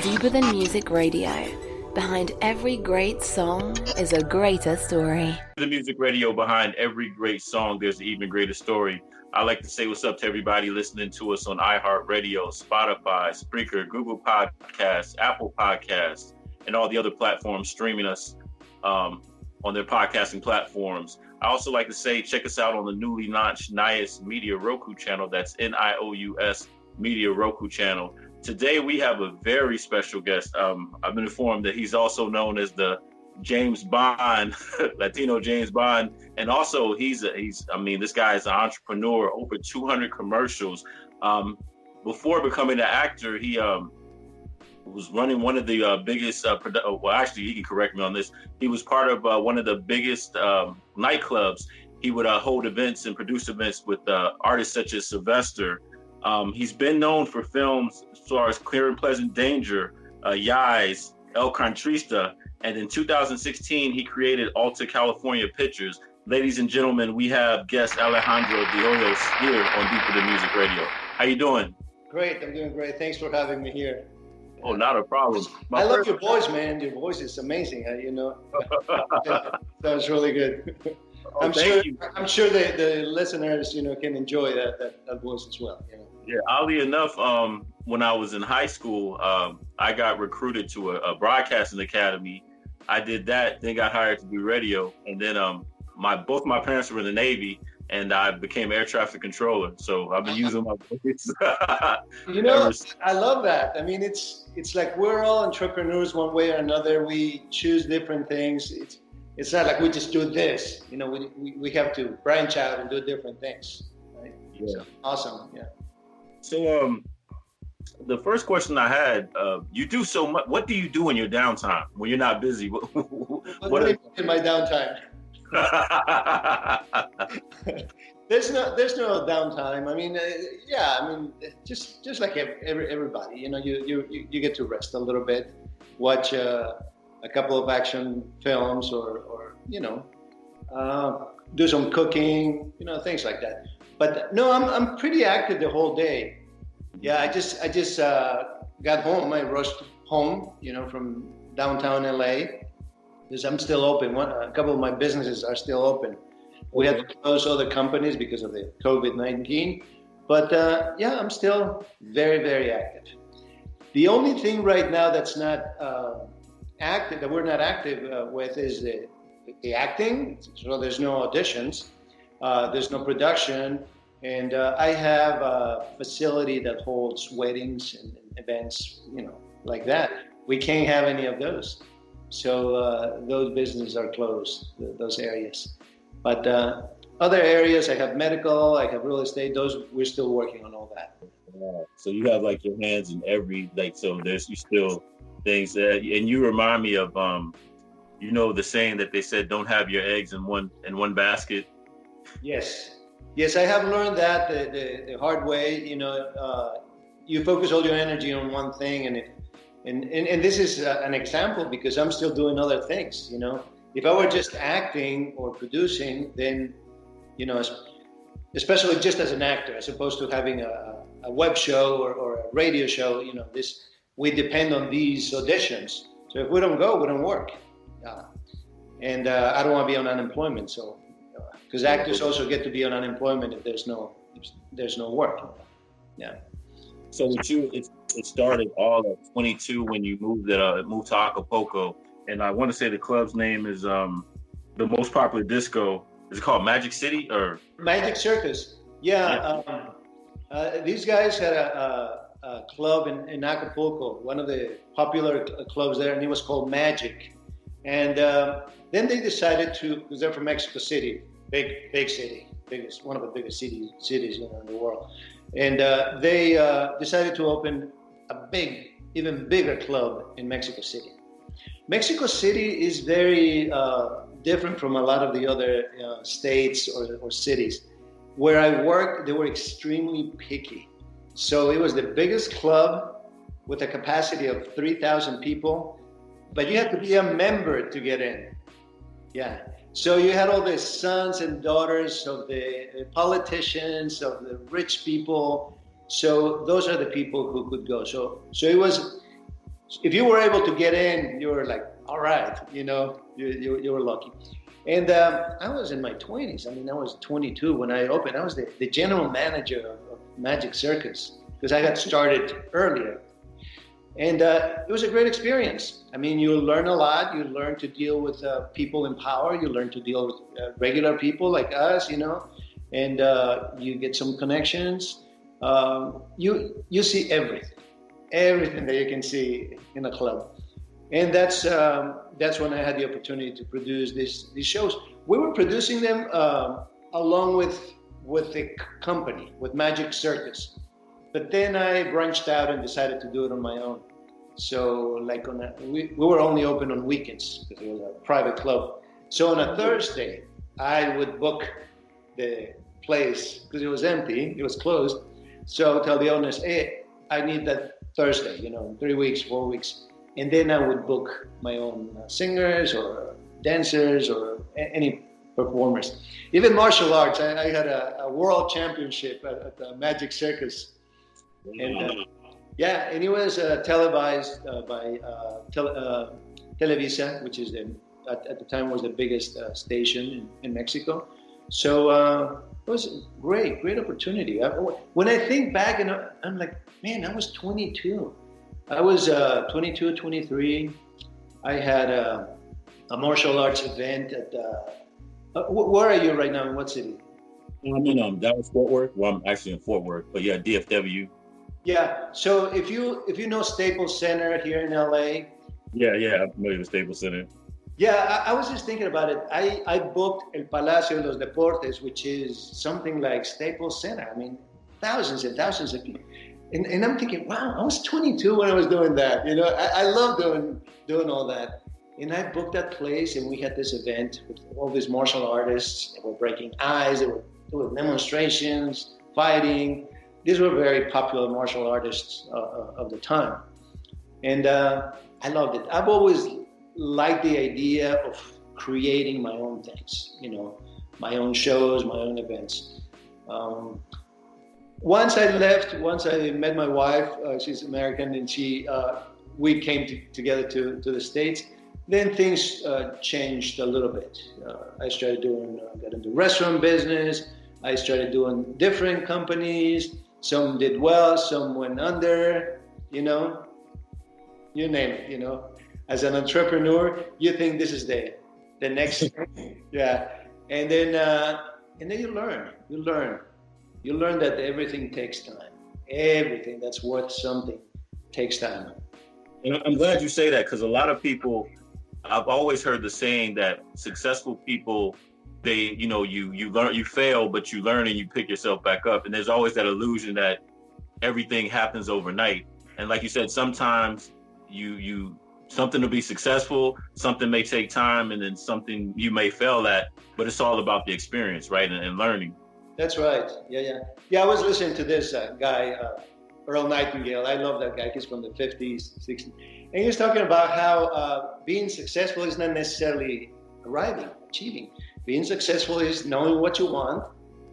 Deeper Than Music Radio. Behind every great song is a greater story. The music radio, behind every great song, there's an even greater story. I like to say what's up to everybody listening to us on iHeartRadio, Spotify, Spreaker, Google Podcasts, Apple Podcasts, and all the other platforms streaming us on their podcasting platforms. I also like to say, check us out on the newly launched Nius Media Roku channel. That's Nious Media Roku channel. Today we have a very special guest. I've been informed that he's also known as the James Bond, Latino James Bond, and also this guy is an entrepreneur, over 200 commercials. Before becoming an actor, he was running one of the biggest, actually he can correct me on this. He was part of one of the biggest nightclubs. He would hold events and produce events with artists such as Sylvester. He's been known for films as far as Clear and Pleasant Danger, Ylse, El Contratista, and in 2016 he created Alta California Pictures. Ladies and gentlemen, we have guest Alejandro De Hoyos here on Deeper Than Music Radio. How you doing? Great, I'm doing great. Thanks for having me here. Oh, not a problem. I love your voice, man. Your voice is amazing. That was really good. I'm sure the listeners, can enjoy that voice as well. Yeah, oddly enough, when I was in high school, I got recruited to a broadcasting academy. I did that, then got hired to do radio, and then both my parents were in the Navy, and I became air traffic controller. So I've been using my voice. I love that. I mean, it's like we're all entrepreneurs one way or another. We choose different things. It's not like we just do this. We have to branch out and do different things. Right? Yeah. So, awesome. Yeah. So the first question I had, you do so much. What do you do in your downtime when you're not busy? What do you do in my downtime? There's no downtime. I mean, just like everybody, you get to rest a little bit, watch a couple of action films, or do some cooking, things like that. But no, I'm pretty active the whole day. Yeah, I just got home. I rushed home, from downtown LA, because I'm still open. A couple of my businesses are still open. We had to close other companies because of the COVID-19. But I'm still very, very active. The only thing right now that's not active, that we're not active with, is the acting. So there's no auditions, there's no production, and I have a facility that holds weddings and events, like that. We can't have any of those. So those businesses are closed, those areas. But other areas, I have medical, I have real estate, those we're still working on all that. So you have like your hands in every, so there's still things that, and you remind me of, the saying that they said, don't have your eggs in one basket. Yes, I have learned that the hard way. You focus all your energy on one thing, and this is an example because I'm still doing other things. If I were just acting or producing, then, especially just as an actor, as opposed to having a web show or a radio show, we depend on these auditions. So if we don't go, we don't work. And I don't want to be on unemployment. So, because actors also get to be on unemployment if there's no work. Yeah. So with you, it started all at 22 when you moved to Acapulco. And I want to say the club's name is the most popular disco. Is it called Magic City or Magic Circus? Yeah. These guys had a club in Acapulco, one of the popular clubs there, and it was called Magic. And then they decided because they're from Mexico City, big city, one of the biggest cities in the world. And they decided to open a even bigger club in Mexico City. Mexico City is very different from a lot of the other states or cities. Where I worked, they were extremely picky. So it was the biggest club with a capacity of 3,000 people, but you had to be a member to get in. Yeah. So you had all the sons and daughters of the politicians, of the rich people. So those are the people who could go. So it was if you were able to get in, you were like, all right, you were lucky. And I was in my 20s. I mean, I was 22 when I opened. I was the general manager of Magic Circus because I got started earlier. And it was a great experience. I mean, you learn a lot. You learn to deal with people in power. You learn to deal with regular people like us, and you get some connections. You see everything that you can see in a club. And that's when I had the opportunity to produce these shows. We were producing them along with the company, with Magic Circus. But then I branched out and decided to do it on my own. So we were only open on weekends because it was a private club. So on a Thursday, I would book the place because it was empty, it was closed. So I would tell the owners, hey, I need that Thursday, 3 weeks, 4 weeks. And then I would book my own singers or dancers or any performers. Even martial arts. I had a world championship at the Magic Circus. And and it was televised by Televisa, which is at the time was the biggest station in Mexico. So it was a great opportunity. When I think back, and I'm like, man, I was 22. I was 22, 23. I had a martial arts event at. Where are you right now? In what city? I'm in Dallas, Fort Worth. Well, I'm actually in Fort Worth, but yeah, DFW. Yeah. So if you know Staples Center here in LA. Yeah, I'm familiar with Staples Center. Yeah, I was just thinking about it. I booked El Palacio de los Deportes, which is something like Staples Center. I mean, thousands and thousands of people. And I'm thinking, wow, I was 22 when I was doing that. I love doing all that. And I booked that place, and we had this event with all these martial artists. They were breaking ice. They were doing demonstrations, fighting. These were very popular martial artists of the time. And I loved it. I've always liked the idea of creating my own things, my own shows, my own events. Once I met my wife, she's American, and we came together to the States. Then things changed a little bit. I started got into restaurant business. I started doing different companies. Some did well, some went under, you name it, As an entrepreneur, you think this is the next thing. Yeah. And then you learn that everything takes time. Everything that's worth something takes time. And I'm glad you say that, because a lot of people, I've always heard the saying that successful people, they, you learn, you fail, but you learn and you pick yourself back up. And there's always that illusion that everything happens overnight. And like you said, sometimes you something to be successful, something may take time, and then something you may fail at, but it's all about the experience, right? And learning. That's right. Yeah. I was listening to this guy, Earl Nightingale. I love that guy. He's from the 50s, 60s. And he was talking about how being successful is not necessarily achieving. Being successful is knowing what you want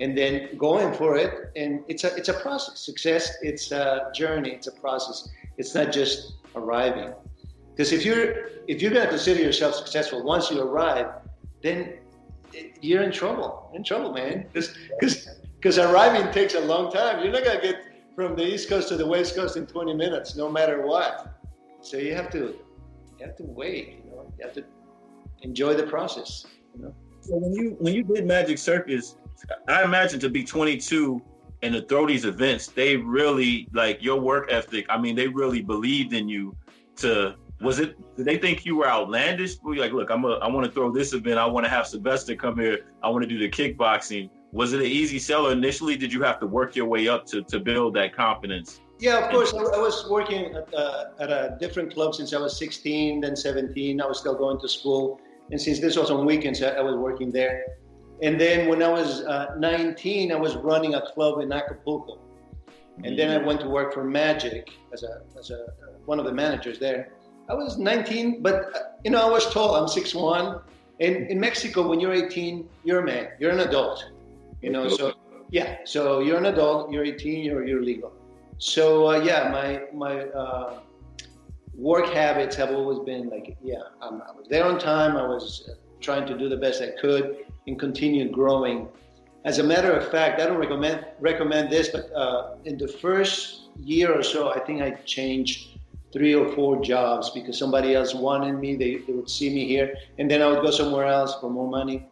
and then going for it. And it's a process. Success, it's a journey. It's a process. It's not just arriving. Because if you're going to consider yourself successful once you arrive, then you're in trouble. Man. Because arriving takes a long time. You're not going to get from the East Coast to the West Coast in 20 minutes, no matter what. So you have to wait. You have to enjoy the process. So when you did Magic Circus, I imagine to be 22 and to throw these events, they really, like, your work ethic. I mean, they really believed in you. Did they think you were outlandish? Were you like, look, I want to throw this event. I want to have Sylvester come here. I want to do the kickboxing. Was it an easy sell initially? Did you have to work your way up to build that confidence? Yeah, of course. I was working at a different club since I was 16, then 17. I was still going to school. And since this was on weekends, I was working there. And then when I was 19, I was running a club in Acapulco. And then I went to work for Magic as one of the managers there. I was 19, but I was tall. I'm 6'1". And in Mexico, when you're 18, you're a man. You're an adult. So yeah. So you're an adult. You're 18. You're legal. So work habits have always been like, I was there on time. I was trying to do the best I could and continue growing. As a matter of fact, I don't recommend this, but in the first year or so, I think I changed 3 or 4 jobs because somebody else wanted me. They would see me here, and then I would go somewhere else for more money.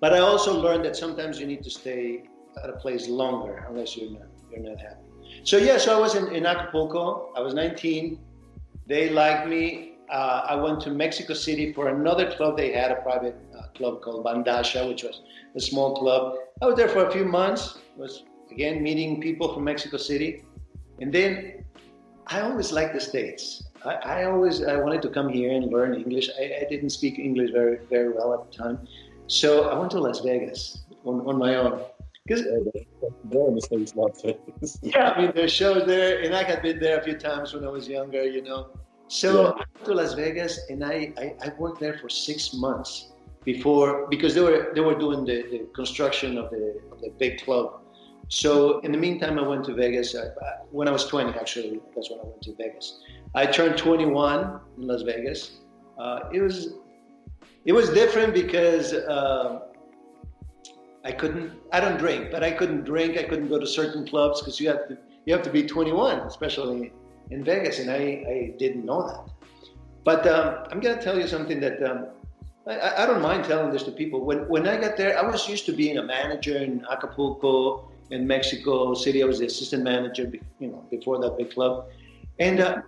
But I also learned that sometimes you need to stay at a place longer unless you're not happy. So I was in Acapulco. I was 19. They liked me. I went to Mexico City for another club. They had a private club called Bandasha, which was a small club. I was there for a few months. Was again meeting people from Mexico City, and then I always liked the States. I wanted to come here and learn English. I didn't speak English very, very well at the time. So I went to Las Vegas on my own. Yeah, I mean, there's shows there, and I had been there a few times when I was younger, you know. So I went to Las Vegas, and I worked there for 6 months because they were doing the construction of the big club. So in the meantime, I went to Vegas. When I was 20, actually, that's when I went to Vegas. I turned 21 in Las Vegas. It was different because I don't drink, but I couldn't drink. I couldn't go to certain clubs because you have to be 21, especially in Vegas, and I didn't know that. But I'm going to tell you something that I don't mind telling this to people. When I got there, I was used to being a manager in Acapulco, in Mexico City. I was the assistant manager, before that big club, and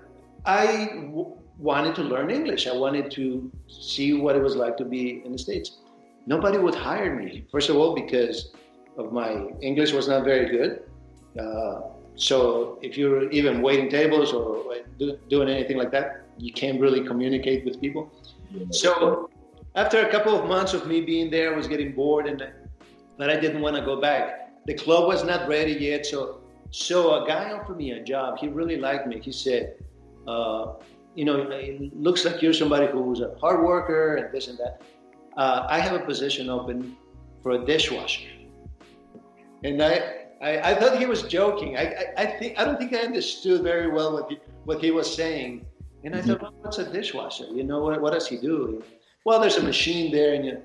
I wanted to learn English. I wanted to see what it was like to be in the States. Nobody would hire me, first of all, because of my English was not very good. So if you're even waiting tables or doing anything like that, you can't really communicate with people. Yeah. So after a couple of months of me being there, I was getting bored, but I didn't want to go back. The club was not ready yet. So a guy offered me a job. He really liked me. He said, it looks like you're somebody who's a hard worker and this and that. I have a position open for a dishwasher. And I thought he was joking. I don't think I understood very well what he was saying. And I thought, well, what's a dishwasher? What does he do? Well, there's a machine there.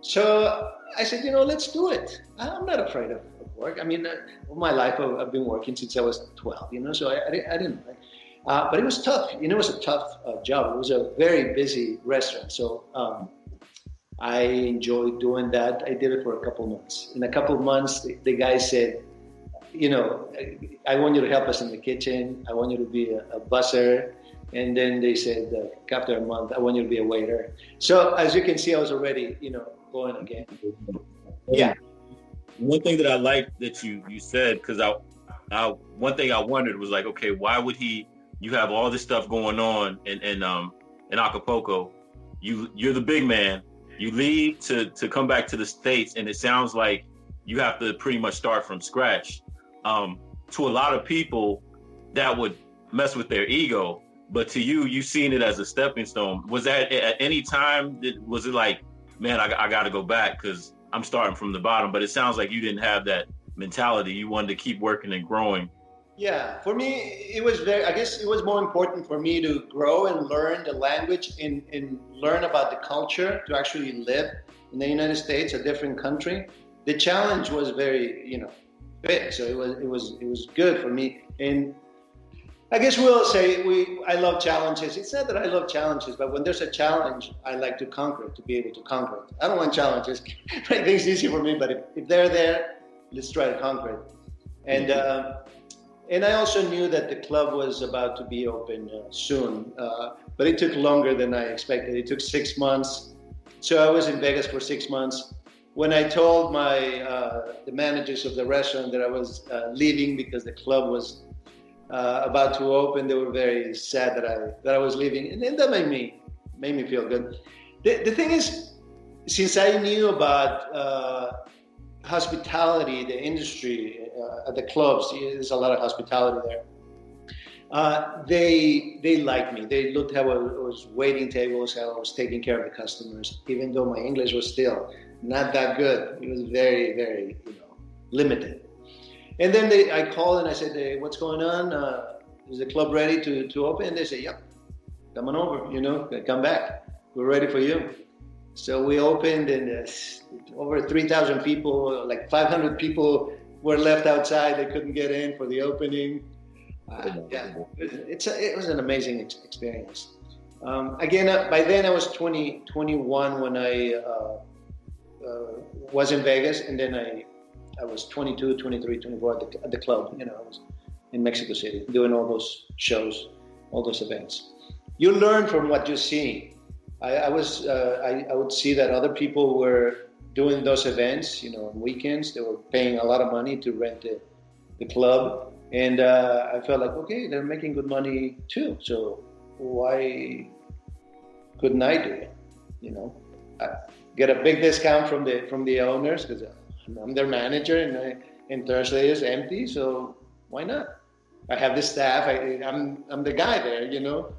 So I said, let's do it. I'm not afraid of work. I mean, all my life I've been working since I was 12, so I didn't mind. But it was tough. It was a tough job. It was a very busy restaurant. So I enjoyed doing that. I did it for a couple of months. In a couple of months, the guy said, I want you to help us in the kitchen. I want you to be a busser. And then they said, after a month, I want you to be a waiter. So as you can see, I was already, going again. Yeah. One thing that I liked that you said, because one thing I wondered was like, okay, why would you have all this stuff going on in Acapulco? You're the big man. You leave to come back to the States, and it sounds like you have to pretty much start from scratch. To a lot of people, that would mess with their ego. But to you've seen it as a stepping stone. Was that at any time, was it like, man, I got to go back because I'm starting from the bottom? But it sounds like you didn't have that mentality. You wanted to keep working and growing. Yeah, for me, it was I guess it was more important for me to grow and learn the language and learn about the culture, to actually live in the United States, a different country. The challenge was very, big. So it was good for me. And I guess we'll say I love challenges. It's not that I love challenges, but when there's a challenge, I like to conquer it, to be able to conquer it. I don't want challenges. Make things easy for me, but if they're there, let's try to conquer it. And I also knew that the club was about to be open soon, but it took longer than I expected. It took 6 months. So I was in Vegas for 6 months. When I told the managers of the restaurant that I was leaving because the club was about to open, they were very sad that I was leaving, and that made me feel good. The thing is, since I knew about hospitality, the industry at the clubs, there's a lot of hospitality there. They liked me. They looked how I was waiting tables, how I was taking care of the customers, even though my English was still not that good. It was very, very, limited. And then I called and I said, hey, what's going on? is the club ready to open? They say, yep, come on over, you know, come back. We're ready for you. So we opened, and over 3,000 people, like 500 people were left outside. They couldn't get in for the opening. It was an amazing experience. Again, by then I was 21 when I was in Vegas, and then I was 22, 23, 24 at the club. You know, I was in Mexico City doing all those shows, all those events. You learn from what you see. I would see that other people were doing those events, you know, on weekends. They were paying a lot of money to rent the club. And I felt like, okay, they're making good money too. So why couldn't I do it? You know, I get a big discount from the owners because I'm their manager, and Thursday is empty. So why not? I have the staff. I'm the guy there, you know,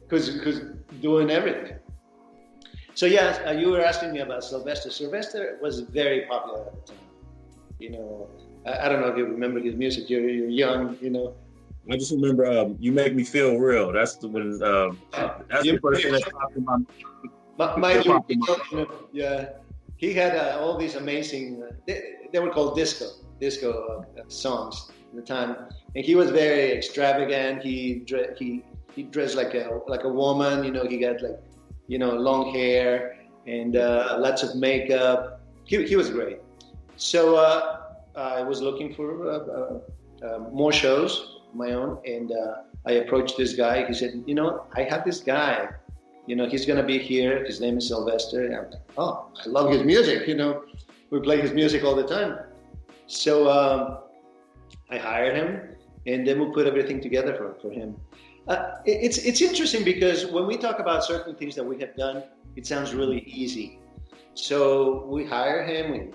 because doing everything. So yeah, you were asking me about Sylvester. Sylvester was very popular at the time. You know, I don't know if you remember his music. You're young, you know. I just remember "You Make Me Feel Real." That's the one. That's the first thing that popped in my mind. Yeah, he had all these amazing. They were called disco songs at the time, and he was very extravagant. He dressed like a woman. You know, he got like, you know, long hair and lots of makeup. He was great. So I was looking for more shows, my own, and I approached this guy. He said, you know, I have this guy, you know, he's going to be here. His name is Sylvester. And I'm like, oh, I love his music. You know, we play his music all the time. So I hired him, and then we put everything together for him. It's interesting because when we talk about certain things that we have done, it sounds really easy. So we hire him, we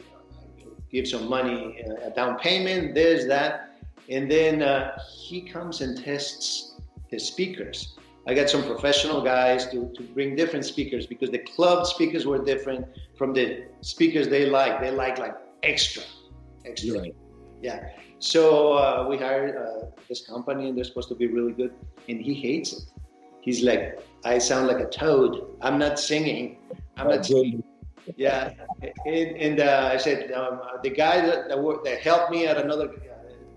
give some money, a down payment, this, that, and then he comes and tests his speakers. I got some professional guys to bring different speakers because the club speakers were different from the speakers they like. They like extra. Right. Yeah. So we hired this company, and they're supposed to be really good, and he hates it. He's like, I sound like a toad. I'm not singing. Yeah. And I said, the guy that helped me at another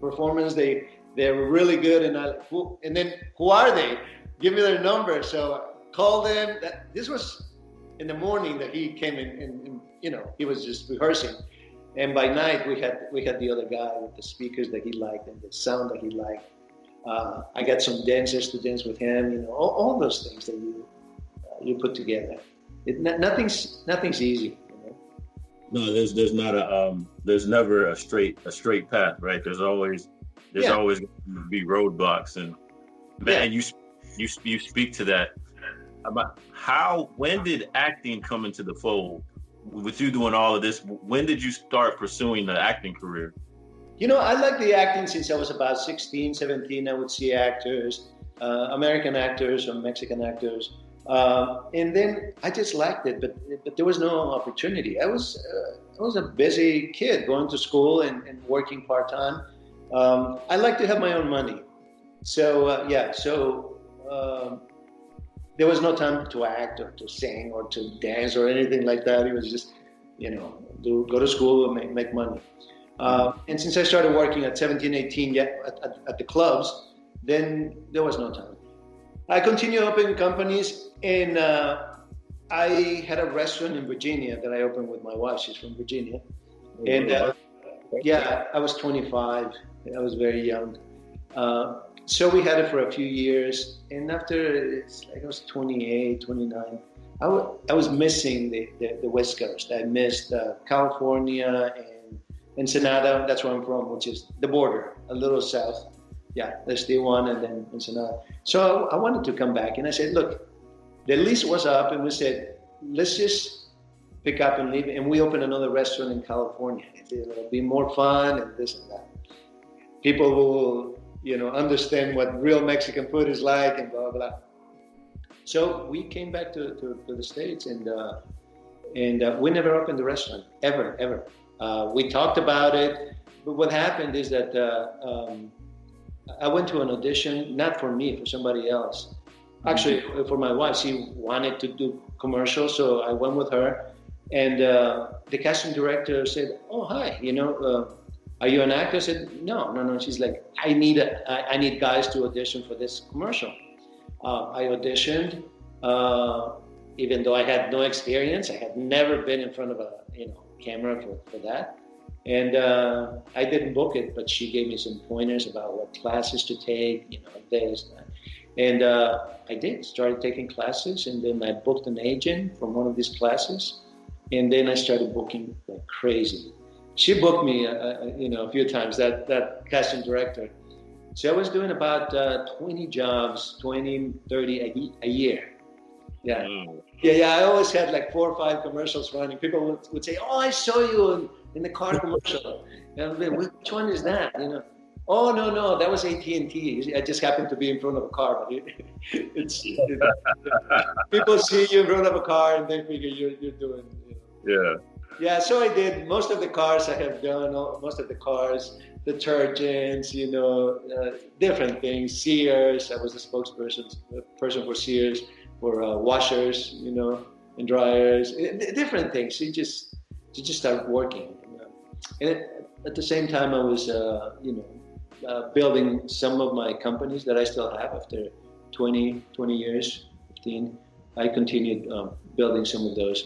performance, they're really good. And then who are they? Give me their number. So I called them. This was in the morning that he came in, and you know, he was just rehearsing. And by night we had the other guy with the speakers that he liked and the sound that he liked. I got some dancers to dance with him. You know, all those things that you put together. Nothing's easy. You know? No, there's never a straight path, right? There's always going to be roadblocks, and man, you speak to that. About when did acting come into the fold? With you doing all of this, when did you start pursuing the acting career? You know, I liked the acting since I was about 16, 17. I would see actors, American actors or Mexican actors. And then I just liked it, but there was no opportunity. I was a busy kid going to school and working part-time. I like to have my own money. So, there was no time to act or to sing or to dance or anything like that. It was just, you know, go to school and make money. And since I started working at 17, 18 at the clubs, then there was no time. I continued opening companies, and I had a restaurant in Virginia that I opened with my wife. She's from Virginia. And I was 25. I was very young. So we had it for a few years, and after I was 28, 29, I was missing the West Coast. I missed California and Ensenada. That's where I'm from, which is the border, a little south. Yeah, there's Tijuana and then Ensenada. So I wanted to come back, and I said, look, the lease was up, and we said, let's just pick up and leave. And we opened another restaurant in California. It'll be more fun and this and that. People will, you know, understand what real Mexican food is like and blah, blah. So we came back to the States, and we never opened the restaurant, ever. We talked about it, but what happened is that I went to an audition, not for me, for somebody else. Actually, for my wife, she wanted to do commercials, so I went with her. And the casting director said, "Oh, hi, are you an actor?" I said, No. She's like, I need guys to audition for this commercial. I auditioned, even though I had no experience. I had never been in front of a camera for that. And I didn't book it, but she gave me some pointers about what classes to take, this, that. And I started taking classes, and then I booked an agent from one of these classes, and then I started booking like crazy. She booked me, a few times, that casting director. So I was doing about 20 jobs, 20, 30 a year. Yeah. Yeah. I always had like 4 or 5 commercials running. People would say, "Oh, I saw you in the car commercial." And I'd be like, "Which one is that?" "Oh, no, that was AT&T. I just happened to be in front of a car." But people see you in front of a car and they figure you're doing. Yeah. Yeah, so I did most of the cars I have done, most of the cars, detergents, different things. Sears, I was the spokesperson for Sears, for washers, and dryers, different things. You just start working. And at the same time, I was, building some of my companies that I still have after 20 years, 15. I continued building some of those.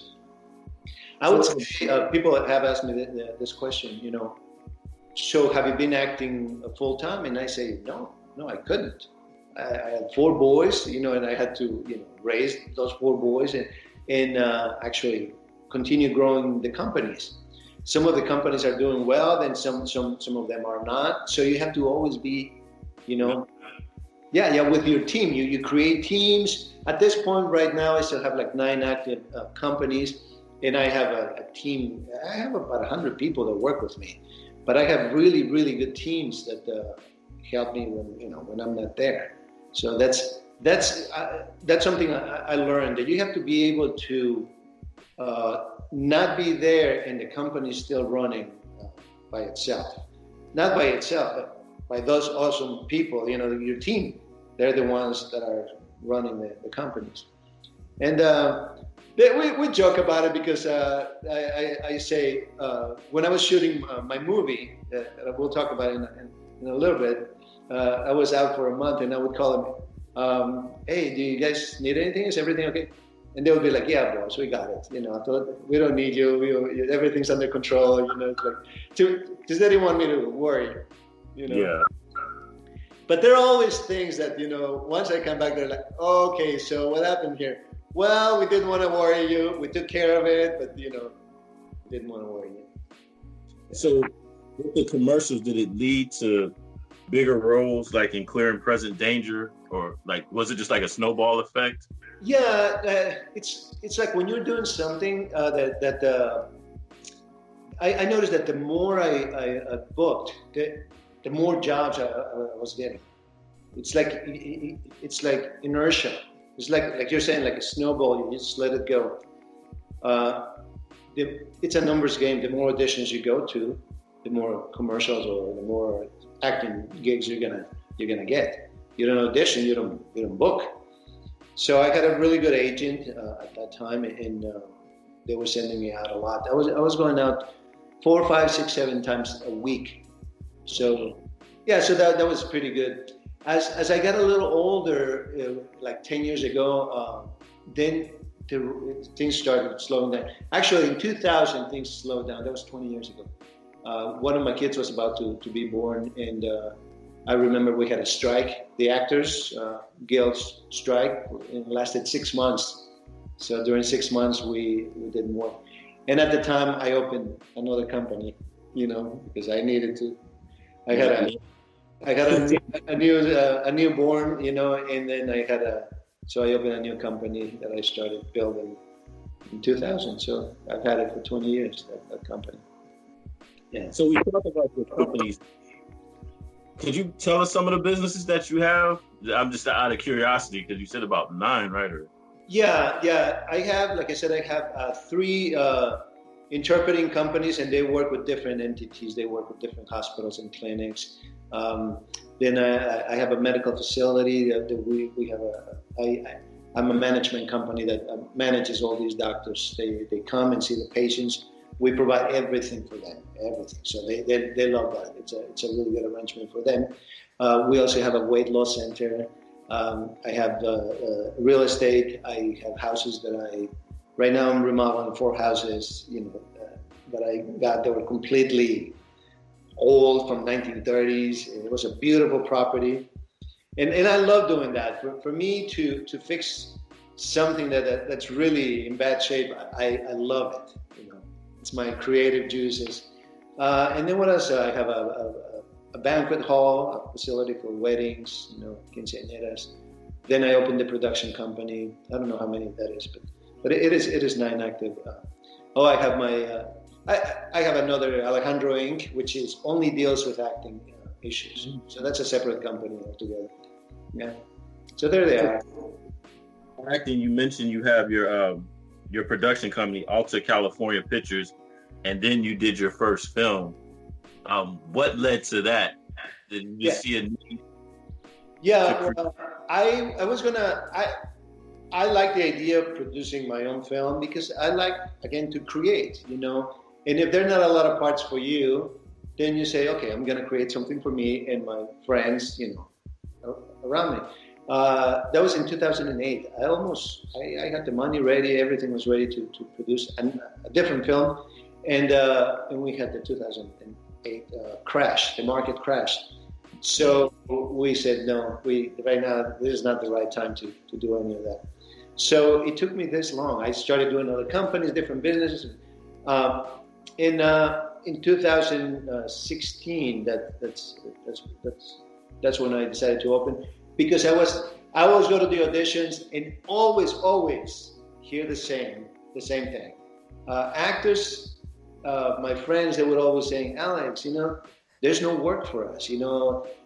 I would say people have asked me this question, so have you been acting full time? And I say, no, I couldn't. I had 4 boys, and I had to, raise those 4 boys and actually continue growing the companies. Some of the companies are doing well, then some of them are not. So you have to always be, with your team. You create teams. At this point right now, I still have like 9 active companies. And I have a team. I have about 100 people that work with me, but I have really, really good teams that help me when I'm not there. So that's something I learned, that you have to be able to not be there and the company is still running by itself. Not by itself, but by those awesome people. Your team. They're the ones that are running the companies, and. We joke about it because I say when I was shooting my movie, we'll talk about it in a little bit, I was out for a month and I would call them, "Hey, do you guys need anything? Is everything okay?" And they would be like, "Yeah, boss, we got it. I thought we don't need you. Everything's under control." It's like, because they didn't want me to worry. Yeah. But there are always things that once I come back, they're like, "Oh, okay, so what happened here?" "Well, we didn't want to worry you. We took care of it, but we didn't want to worry you." So, with the commercials, did it lead to bigger roles, like in Clear and Present Danger, or like was it just like a snowball effect? Yeah, it's like when you're doing something I noticed that the more I booked, the more jobs I was getting. It's like inertia. It's like you're saying, like a snowball. You just let it go. It's a numbers game. The more auditions you go to, the more commercials or the more acting gigs you're gonna get. You don't audition, you don't book. So I had a really good agent at that time, and they were sending me out a lot. I was going out 4, 5, 6, 7 times a week. So yeah, so that was pretty good. As I got a little older, like 10 years ago, then things started slowing down. Actually, in 2000, things slowed down. That was 20 years ago. One of my kids was about to be born, and I remember we had a strike, the Actors Guild strike. It lasted 6 months. So during 6 months, we did more. And at the time, I opened another company, because I needed to. I got a newborn, and then so I opened a new company that I started building in 2000. So I've had it for 20 years, that company. Yeah. So we talked about your companies. Could you tell us some of the businesses that you have? I'm just out of curiosity because you said about 9, right? Yeah. I have, like I said, 3 interpreting companies, and they work with different entities. They work with different hospitals and clinics. Then I have a medical facility that we have I'm a management company that manages all these doctors. They come and see the patients. We provide everything for them, everything. So they love that. It's a really good arrangement for them. We also have a weight loss center. I have real estate. I have houses that right now I'm remodeling 4 houses, that I got that were completely old from 1930s. It was a beautiful property. And I love doing that. For me to fix something that's really in bad shape, I love it. It's my creative juices. And then what else? I have a banquet hall, a facility for weddings, quinceañeras. Then I opened the production company. I don't know how many that is, but it is 9 active. I have I have another Alejandro Inc., which only deals with acting issues. So that's a separate company altogether. Yeah. So there they are. Acting, you mentioned you have your production company, Alta California Pictures, and then you did your first film. What led to that? Did you see a need? Yeah, I was gonna. I like the idea of producing my own film because I like, again, to create. And if there are not a lot of parts for you, then you say, okay, I'm gonna create something for me and my friends, around me. That was in 2008. I had the money ready, everything was ready to produce a different film, and we had the 2008 crash. The market crashed, so we said no. Right now this is not the right time to do any of that. So it took me this long. I started doing other companies, different businesses. In 2016, that's when I decided to open. Because I always go to the auditions and always hear the same thing. Actors, my friends, they would always say, Alex, there's no work for us.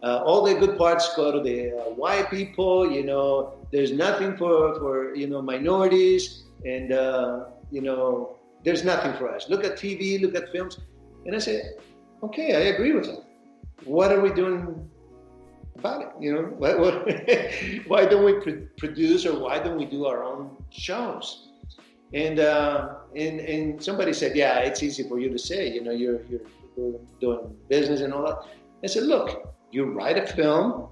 All the good parts go to the white people. There's nothing for minorities, and there's nothing for us. Look at TV, look at films, and I say, okay, I agree with that. What are we doing about it? Why don't we produce, or why don't we do our own shows? And somebody said, yeah, it's easy for you to say, you're doing business and all that. I said, look, you write a film,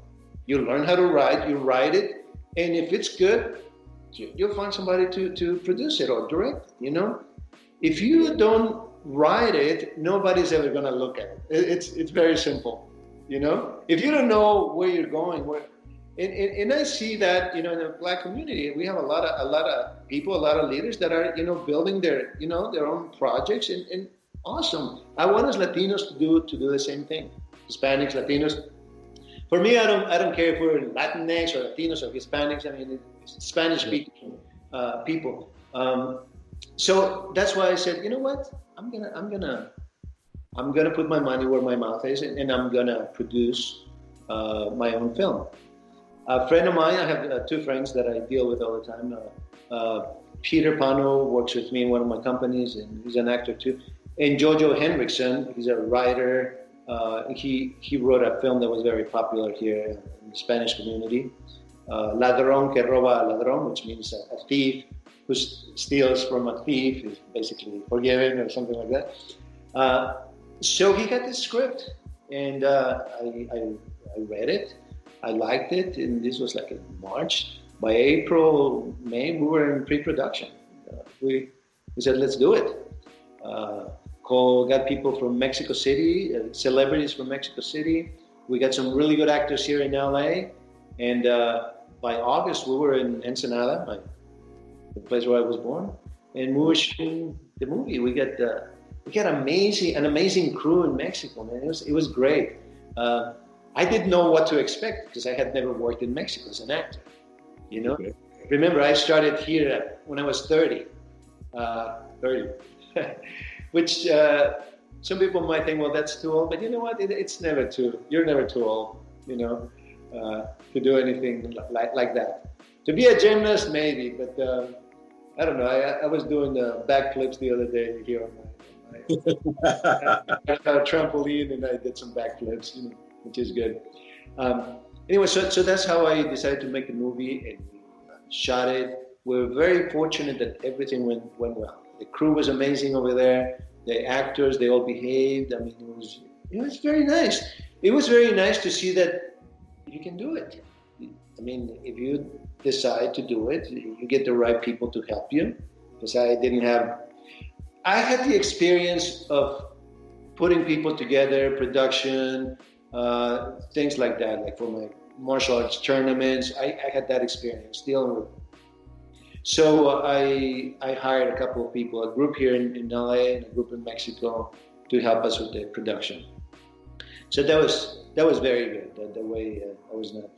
you learn how to write, you write it, and if it's good, you'll find somebody to produce it or direct it. If you don't write it, nobody's ever going to look at it. It's very simple. If you don't know where you're going, and I see that, in the Black community, we have a lot of people, a lot of leaders that are, building their own projects, and awesome. I want us Latinos to do the same thing. Hispanics, Latinos. For me, I don't care if we're Latinx or Latinos or Hispanics. I mean, Spanish-speaking people. So that's why I said, you know what? I'm gonna put my money where my mouth is, and I'm gonna produce my own film. A friend of mine, I have 2 friends that I deal with all the time. Peter Pano works with me in one of my companies, and he's an actor too. And Jojo Henriksen, he's a writer. He wrote a film that was very popular here in the Spanish community. Ladrón que roba a ladrón, which means a thief who steals from a thief is basically forgiven or something like that. So he got this script, and I read it. I liked it, and this was like in March. By April, May, we were in pre-production. We said, let's do it. Got people from Mexico City, celebrities from Mexico City. We got some really good actors here in LA. And by August, we were in Ensenada, the place where I was born. And we were shooting the movie. We got an amazing crew in Mexico, man. It was great. I didn't know what to expect because I had never worked in Mexico as an actor. Okay. Remember, I started here when I was 30, which some people might think, well, that's too old. But you know what? It's never too. You're never too old, to do anything like that. To be a gymnast, maybe, but I don't know. I was doing backflips the other day here on my trampoline, and I did some backflips. which is good. Anyway, so that's how I decided to make a movie and shot it. We were very fortunate that everything went well. The crew was amazing over there. The actors, they all behaved. I mean, it was very nice. It was very nice to see that you can do it. I mean, if you decide to do it, you get the right people to help you. Because I had the experience of putting people together, production, things like that, like for my martial arts tournaments. I had that experience dealing with. So I hired a couple of people, a group here in LA and a group in Mexico, to help us with the production. So that was very good. The way I was not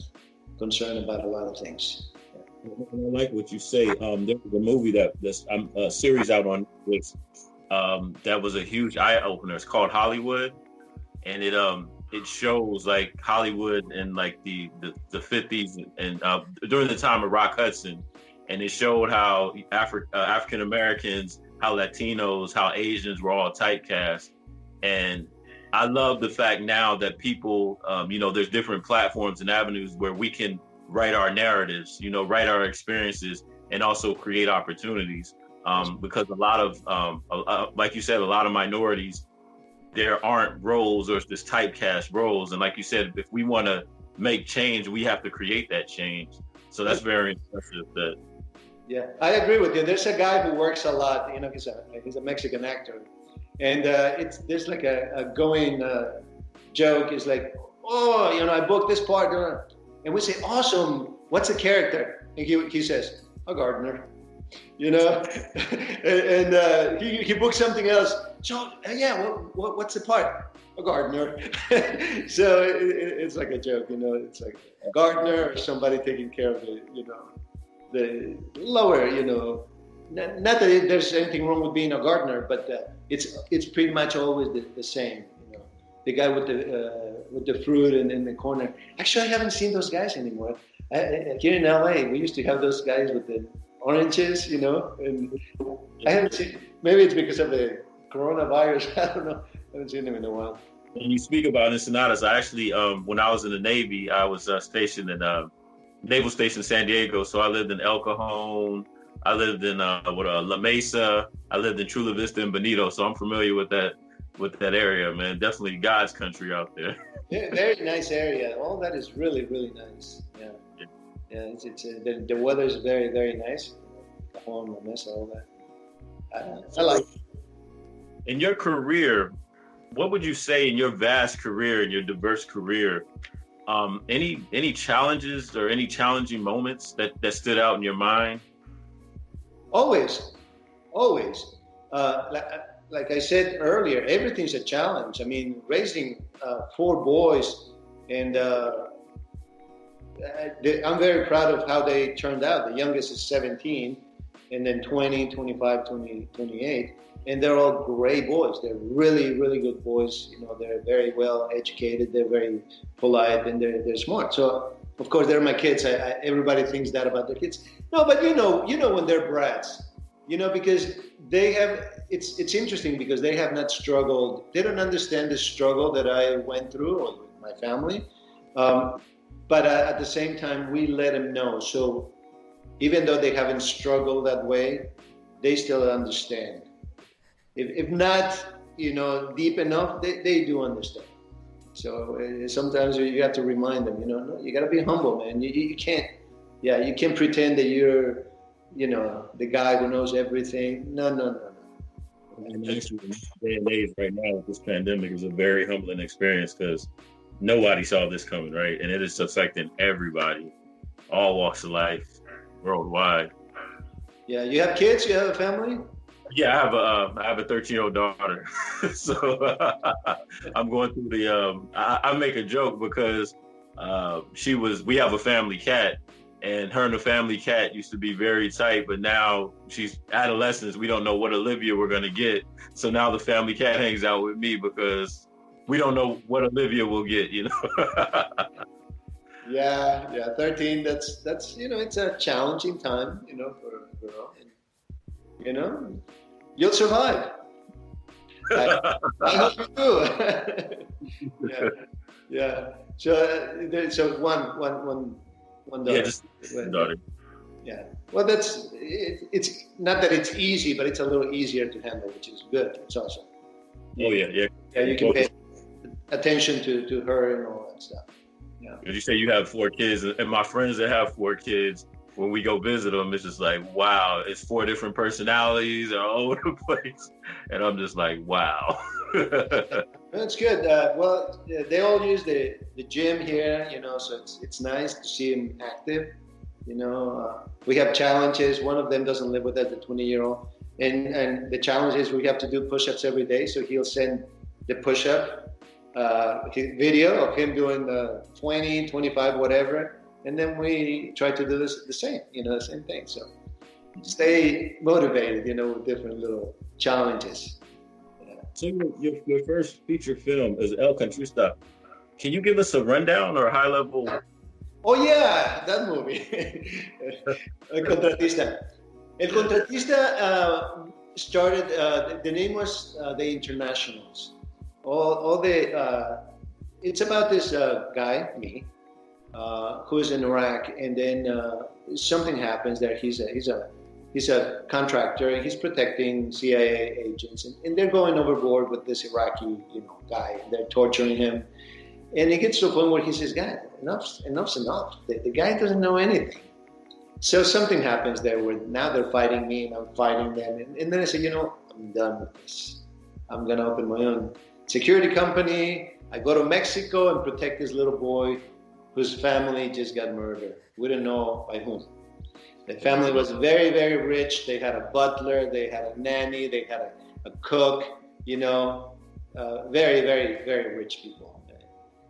concerned about a lot of things. I like what you say. There was a movie that's a series out on Netflix that was a huge eye opener. It's called Hollywood, and it shows like Hollywood in like the 50s and during the time of Rock Hudson, and it showed how African Americans, how Latinos, how Asians were all typecast. And I love the fact now that people, there's different platforms and avenues where we can write our narratives, write our experiences, and also create opportunities. Because a lot of, like you said, a lot of minorities, there aren't roles or this typecast roles. And like you said, if we want to make change, we have to create that change. So that's very impressive. Yeah, I agree with you. There's a guy who works a lot. He's a Mexican actor, and there's like a going joke. Is like, oh, I booked this part, and we say, awesome. What's the character? And he says, a gardener. and he booked something else. So yeah, what's the part? A gardener. So it's like a joke, It's like a gardener or somebody taking care of the lower, not that there's anything wrong with being a gardener, but it's pretty much always the same. The guy with the fruit in the corner. Actually, I haven't seen those guys anymore. Here in LA, we used to have those guys with the oranges, and I haven't seen. Maybe it's because of the coronavirus. I don't know. I haven't seen them in a while. When you speak about Ensenada, I actually, when I was in the Navy, I was stationed in Naval Station San Diego. So I lived in El Cajon. I lived in La Mesa. I lived in Chula Vista and Bonito. So I'm familiar with that area, man. Definitely God's country out there. Yeah, very nice area. All that is really, really nice. Yeah. It's the weather is very, very nice. Cajon, La Mesa, all that. I like it. In your career, what would you say in your vast career, in your diverse career, any challenges or any challenging moments that stood out in your mind? Always. Like I said earlier, everything's a challenge. I mean, raising 4 boys, and I'm very proud of how they turned out. The youngest is 17, and then 20, 25, 20, 28. And they're all great boys. They're really, really good boys. They're very well educated. They're very polite, and they're smart. So, of course, they're my kids. Everybody thinks that about their kids. No, but when they're brats, because they have. It's interesting because they have not struggled. They don't understand the struggle that I went through with my family. But at the same time, we let them know. So even though they haven't struggled that way, they still understand. If not, deep enough, they do understand. So sometimes you have to remind them, no, you got to be humble, man. You can't pretend that you're, the guy who knows everything. No. And actually, in this day and age right now with this pandemic is a very humbling experience because nobody saw this coming, right? And it is affecting everybody, all walks of life, worldwide. Yeah, you have kids? You have a family? Yeah, I have a 13-year-old daughter. So I'm going through I make a joke because we have a family cat, and her and the family cat used to be very tight, but now she's adolescent. We don't know what Olivia we're going to get. So now the family cat hangs out with me because we don't know what Olivia will get, Yeah, 13, that's it's a challenging time, for a girl. And, you'll survive. I hope you do. Yeah. So one daughter. Yeah, just daughter. Yeah. Well, it's not that it's easy, but it's a little easier to handle, which is good. It's awesome. Oh yeah. Yeah, you can pay attention to her and all that stuff. Yeah. As you say, you have 4 kids, and my friends that have 4 kids, when we go visit them, it's just like, wow, it's 4 different personalities, they're all over the place, and I'm just like, wow. That's good. Well, they all use the gym here, so it's nice to see them active. We have challenges. One of them doesn't live with us, the 20-year-old, and the challenge is we have to do push-ups every day. So he'll send the push-up video of him doing the 20, 25, whatever, and then we try to do the same, the same thing. So stay motivated, with different little challenges. So your first feature film is El Contratista. Can you give us a rundown or a high level? Oh yeah, that movie, El Contratista. El Contratista started. The name was The Internationals. It's about this guy, me, who's in Iraq, and then something happens there. He's a contractor, and he's protecting CIA agents, and they're going overboard with this Iraqi, guy. They're torturing him, and it gets to a point where he says, "God, enough's enough. The guy doesn't know anything." So something happens there where now they're fighting me, and I'm fighting them, and then I say, I'm done with this. I'm gonna open my own security company. I go to Mexico and protect this little boy whose family just got murdered. We don't know by whom. The family was very, very rich. They had a butler, they had a nanny, they had a cook, very, very, very rich people.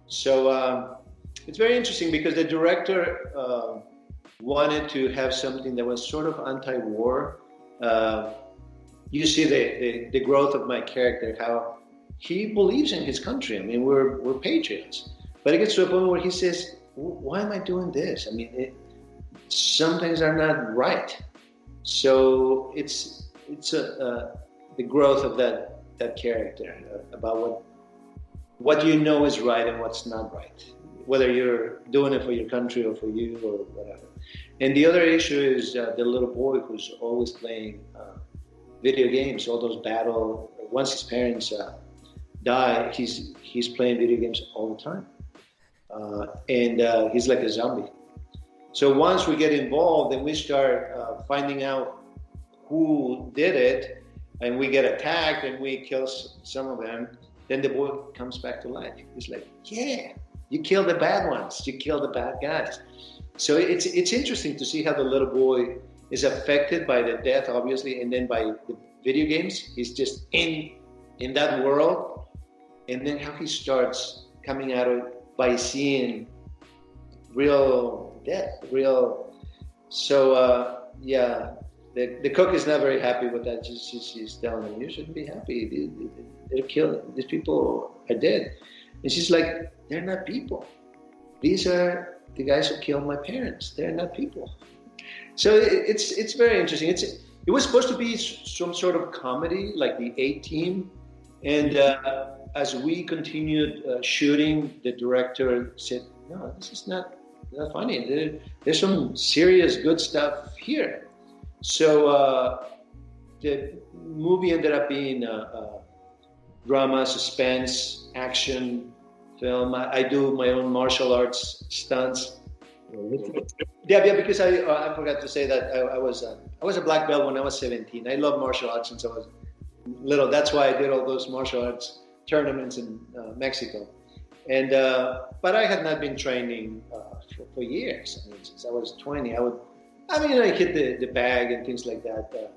So it's very interesting because the director wanted to have something that was sort of anti-war. You see the growth of my character, how he believes in his country. I mean, we're patriots. But it gets to a point where he says, why am I doing this? I mean, some things are not right. So it's the growth of that character about what is right and what's not right, whether you're doing it for your country or for you or whatever. And the other issue is the little boy who's always playing video games, all those battle. Once his parents die, he's playing video games all the time, and he's like a zombie. So once we get involved and we start finding out who did it, and we get attacked and we kill some of them, then the boy comes back to life. He's like, yeah, you kill the bad ones, you kill the bad guys. So it's interesting to see how the little boy is affected by the death, obviously, and then by the video games. He's just in that world, and then how he starts coming out of it by seeing real death, real. So yeah, the cook is not very happy with that. She's telling him, you shouldn't be happy. They're killing. These people are dead. And she's like, they're not people. These are the guys who killed my parents. They're not people. So it's very interesting. It was supposed to be some sort of comedy, like the A-Team. And as we continued shooting, the director said, no, this is not funny. There's some serious good stuff here. So the movie ended up being drama, suspense, action film. I do my own martial arts stunts. Yeah, because I forgot to say that I was a black belt when I was 17. I love martial arts since I was little. That's why I did all those martial arts tournaments in Mexico. And but I had not been training for years. I mean, since I was 20, I hit the bag and things like that.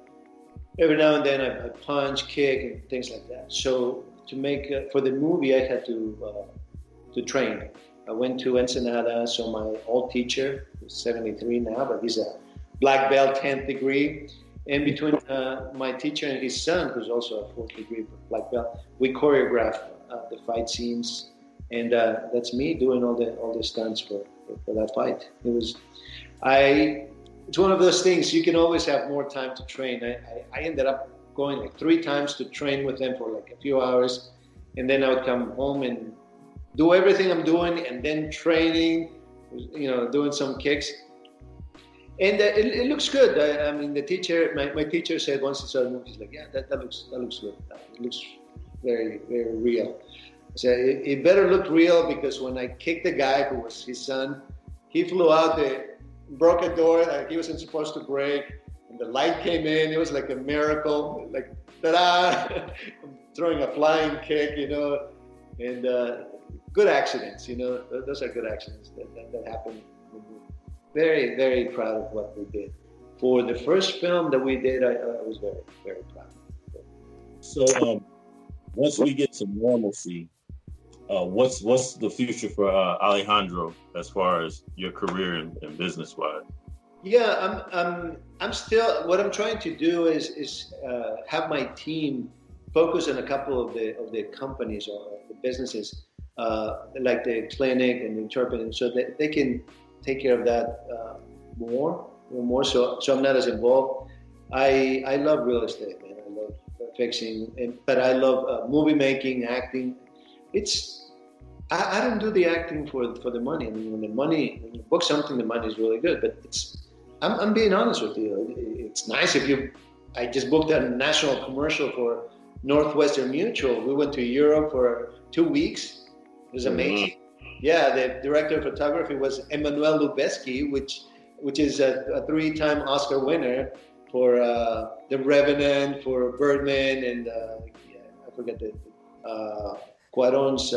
Every now and then I punch, kick, and things like that. So to make for the movie, I had to train. I went to Ensenada, so my old teacher, who's 73 now, but he's a black belt, 10th degree. And between my teacher and his son, who's also a 4th degree black belt, we choreograph the fight scenes. And that's me doing all the stunts for that fight. It's one of those things, you can always have more time to train. I ended up going like 3 times to train with them for like a few hours. And then I would come home and do everything I'm doing and then training, doing some kicks. And it looks good. I mean, the teacher, my teacher said once he saw the movie, he's like, yeah, that looks good. It looks very, very real. So it better look real, because when I kicked the guy who was his son, he flew out, broke a door that he wasn't supposed to break, and the light came in. It was like a miracle, like ta-da! Throwing a flying kick, and good accidents. Those are good accidents that happen. Very, very proud of what we did. For the first film that we did, I was very, very proud. So once we get to normalcy, what's the future for Alejandro as far as your career and business wise? Yeah, I'm still. What I'm trying to do is have my team focus on a couple of the companies or the businesses, like the clinic and the interpreting, so that they can take care of that more. So I'm not as involved. I love real estate, man. I love fixing, but I love movie making, acting. I don't do the acting for the money. I mean, when you book something, the money is really good. But I'm being honest with you. It's nice I just booked a national commercial for Northwestern Mutual. We went to Europe for 2 weeks. It was amazing. Yeah, the director of photography was Emmanuel Lubezki, which is a 3-time Oscar winner for The Revenant, for Birdman, and I forget Cuarón's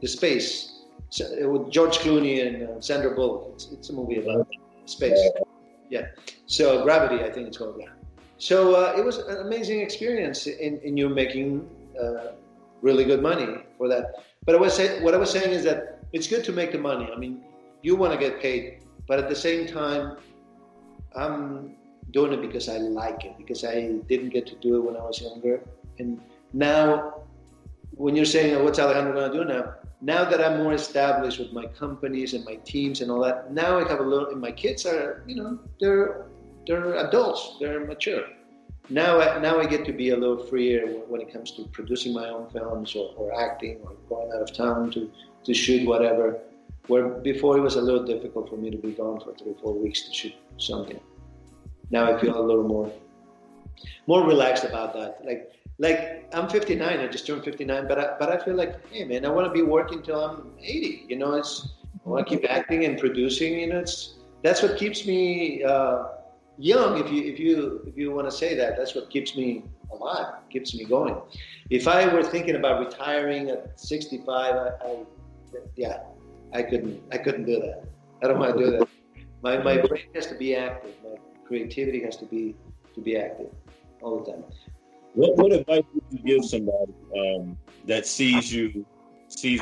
The Space. With George Clooney and Sandra Bullock. It's a movie about space. Yeah. So Gravity, I think it's called. Yeah. So it was an amazing experience, in you making really good money for that. But what I was saying is that it's good to make the money. I mean, you want to get paid, but at the same time, I'm doing it because I like it, because I didn't get to do it when I was younger. And now, when you're saying, what's Alejandro going to do now? Now that I'm more established with my companies and my teams and all that, now I have and my kids are, they're adults, they're mature. Now I get to be a little freer when it comes to producing my own films or acting or going out of town to shoot whatever. Where before it was a little difficult for me to be gone for 3 or 4 weeks to shoot something. Now I feel a little more relaxed about that. Like I'm 59, I just turned 59, but I feel like, hey man, I want to be working till I'm 80. I want to keep acting and producing. That's what keeps me young. If you want to say that, that's what keeps me alive, keeps me going. If I were thinking about retiring at 65, I couldn't do that. I don't want to do that. My brain has to be active. My creativity has to be active all the time. What advice would you give somebody that sees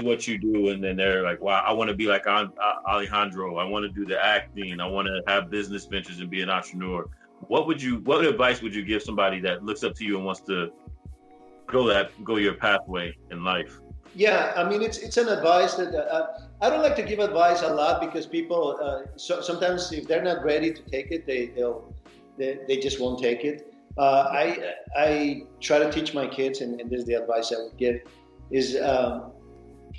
what you do, and then they're like, wow, I want to be like Alejandro. I want to do the acting. I want to have business ventures and be an entrepreneur. What advice would you give somebody that looks up to you and wants to go your pathway in life? Yeah, I mean, it's an advice that I don't like to give advice a lot, because people sometimes, if they're not ready to take it, they just won't take it. I try to teach my kids, and this is the advice I would give, is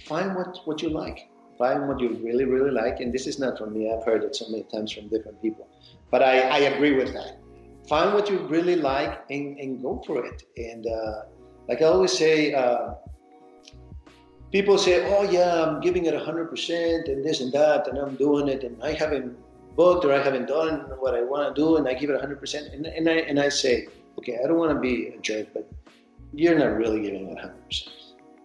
find what you like. Find what you really, really like. And this is not from me. I've heard it so many times from different people. But I agree with that. Find what you really like and go for it. And like I always say, people say, oh yeah, I'm giving it 100% and this and that, and I'm doing it, and I haven't booked or I haven't done what I want to do, and I give it 100%. And I say, okay, I don't want to be a jerk, but you're not really giving it 100%.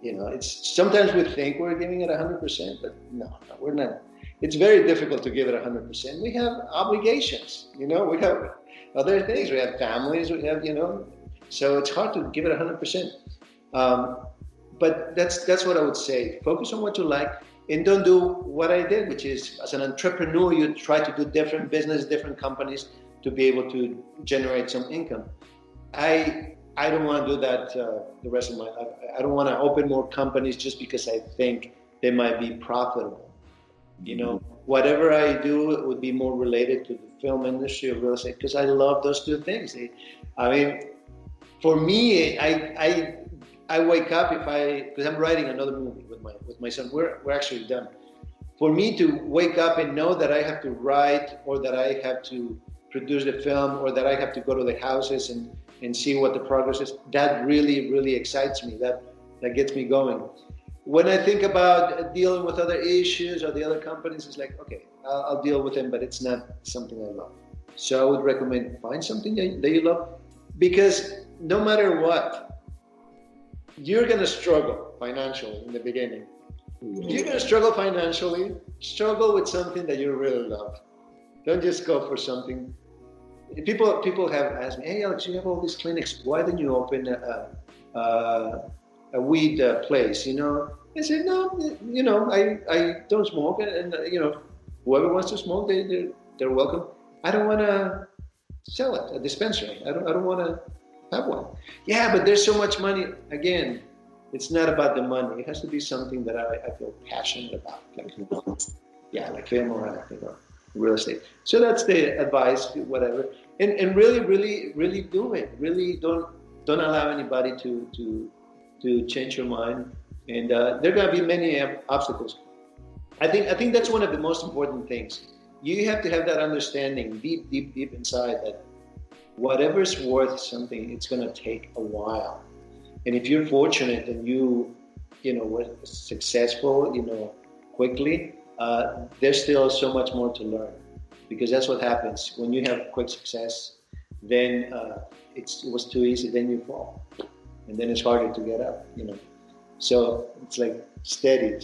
It's sometimes we think we're giving it 100%, but no, we're not. It's very difficult to give it 100%. We have obligations, we have other things. We have families, we have, so it's hard to give it 100%. But that's what I would say. Focus on what you like, and don't do what I did, which is, as an entrepreneur, you try to do different business, different companies to be able to generate some income. I don't want to do that the rest of my life. I don't want to open more companies just because I think they might be profitable. Whatever I do, it would be more related to the film industry or real estate, because I love those two things. For me, I I wake up because I'm writing another movie with my son. We're actually done. For me to wake up and know that I have to write, or that I have to produce the film, or that I have to go to the houses and see what the progress is, that really, really excites me. That gets me going. When I think about dealing with other issues or the other companies, it's like, okay, I'll deal with them, but it's not something I love. So I would recommend find something that you love, because no matter what, you're going to struggle financially in the beginning. If you're going to struggle financially, struggle with something that you really love. Don't just go for something. People have asked me, hey, Alex, you have all these clinics. Why didn't you open a weed place? I said, no, I don't smoke, and whoever wants to smoke, they're welcome. I don't want to sell it, a dispensary. I don't want to have one. Yeah, but there's so much money. Again, it's not about the money. It has to be something that I feel passionate about, like film or acting or real estate. So that's the advice, whatever. And really, really, really do it. Really don't allow anybody to change your mind. And there are going to be many obstacles. I think that's one of the most important things. You have to have that understanding deep inside that whatever's worth something, it's going to take a while. And if you're fortunate and you were successful, quickly, there's still so much more to learn, because that's what happens when you have quick success. Then it was too easy. Then you fall, and then it's harder to get up. So it's like steady.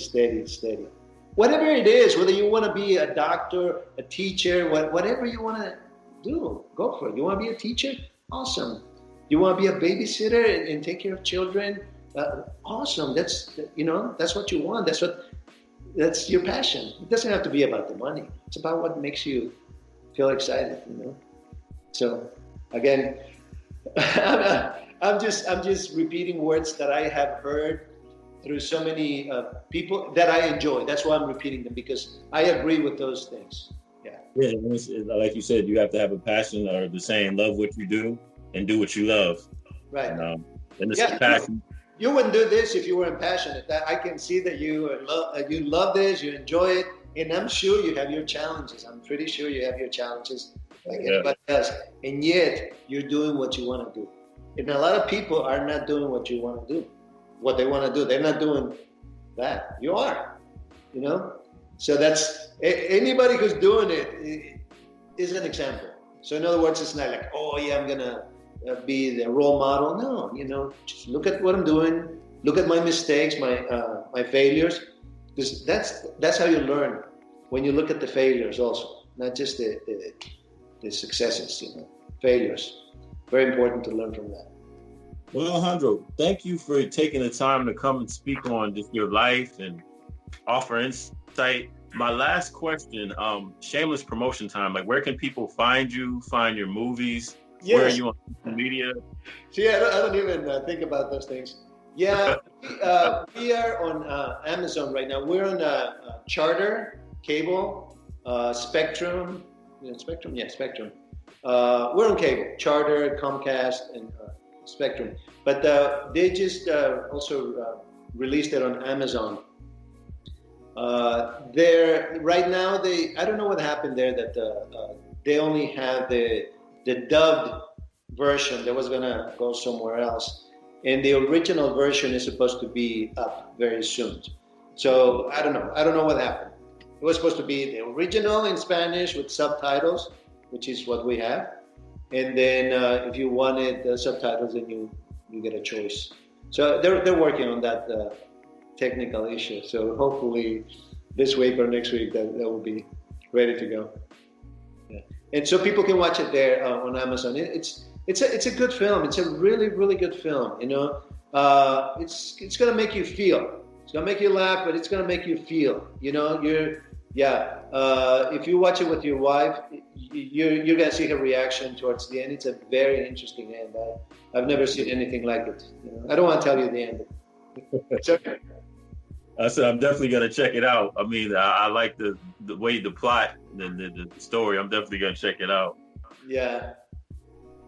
Whatever it is, whether you want to be a doctor, a teacher, whatever you want to do, go for it. You want to be a teacher? Awesome. You want to be a babysitter and take care of children? Awesome. That's what you want. That's your passion. It doesn't have to be about the money. It's about what makes you feel excited. So again, I'm just repeating words that I have heard through so many people that I enjoy. That's why I'm repeating them, because I agree with those things. Yeah, like you said, you have to have a passion, or the saying, love what you do and do what you love. Right. And this passion. You wouldn't do this if you weren't passionate. I can see that you love this, you enjoy it, and I'm sure you have your challenges. I'm pretty sure you have your challenges, like everybody does. And yet, you're doing what you want to do. And a lot of people are not doing what you want to do. What they want to do, they're not doing that. You are, So that's anybody who's doing it is an example. So in other words, it's not like, oh yeah, I'm gonna be the role model. No, just look at what I'm doing. Look at my mistakes, my failures. Because that's how you learn. When you look at the failures, also, not just the successes. Failures. Very important to learn from that. Well, Alejandro, thank you for taking the time to come and speak on just your life and offer insight. My last question, shameless promotion time. Like, where can people find you, find your movies? Yes. Where are you on social media? See, I don't even think about those things. Yeah, we are on Amazon right now. We're on Charter, cable, Spectrum. Spectrum. We're on cable, Charter, Comcast, and Spectrum. But they just also released it on Amazon. Right now, I don't know what happened there, that they only have the dubbed version that was gonna go somewhere else, and the original version is supposed to be up very soon. So I don't know what happened. It was supposed to be the original in Spanish with subtitles, which is what we have, and then if you wanted subtitles, then you get a choice. So they're working on that technical issue. So hopefully this week or next week that will be ready to go. Yeah. And so people can watch it there on Amazon. It's a good film. It's a really, really good film. It's gonna make you feel. It's gonna make you laugh, but it's gonna make you feel. If you watch it with your wife, you're gonna see her reaction towards the end. It's a very interesting end. I've never seen anything like it. I don't want to tell you the end. So, I said I'm definitely gonna check it out. I mean, I like the way the plot, the story. I'm definitely gonna check it out. Yeah.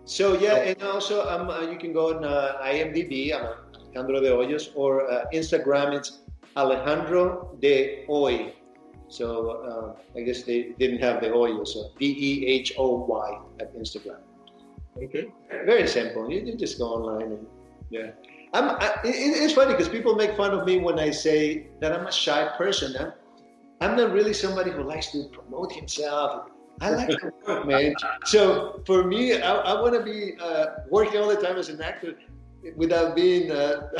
So and also you can go on IMDb. I'm Alejandro De Hoyos, or Instagram, it's Alejandro De Hoy. So I guess they didn't have the Hoyos, so Dehoy at Instagram. Okay. Very simple. You just go online and yeah. It's funny because people make fun of me when I say that I'm a shy person. Huh? I'm not really somebody who likes to promote himself. I like to work, man. So for me, I want to be working all the time as an actor without being that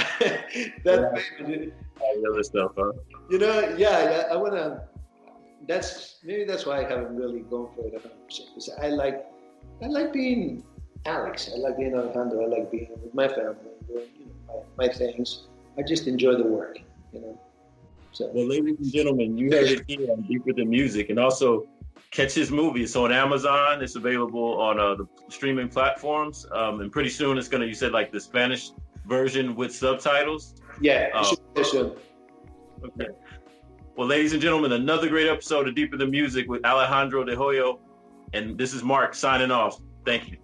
famous. All the other stuff, huh? You know, yeah, I want to. That's why I haven't really gone for it 100%. Because I like being Alex. I like being Alejandro. I like being with my family, doing my things. I just enjoy the work, you know. So. Well, ladies and gentlemen, you heard it here on Deeper Than Music, and also catch his movie. It's on Amazon. It's available on the streaming platforms, and pretty soon it's gonna. You said like the Spanish version with subtitles. Yeah, soon. Okay. Well, ladies and gentlemen, another great episode of Deeper Than Music with Alejandro De Hoyos, and this is Mark signing off. Thank you.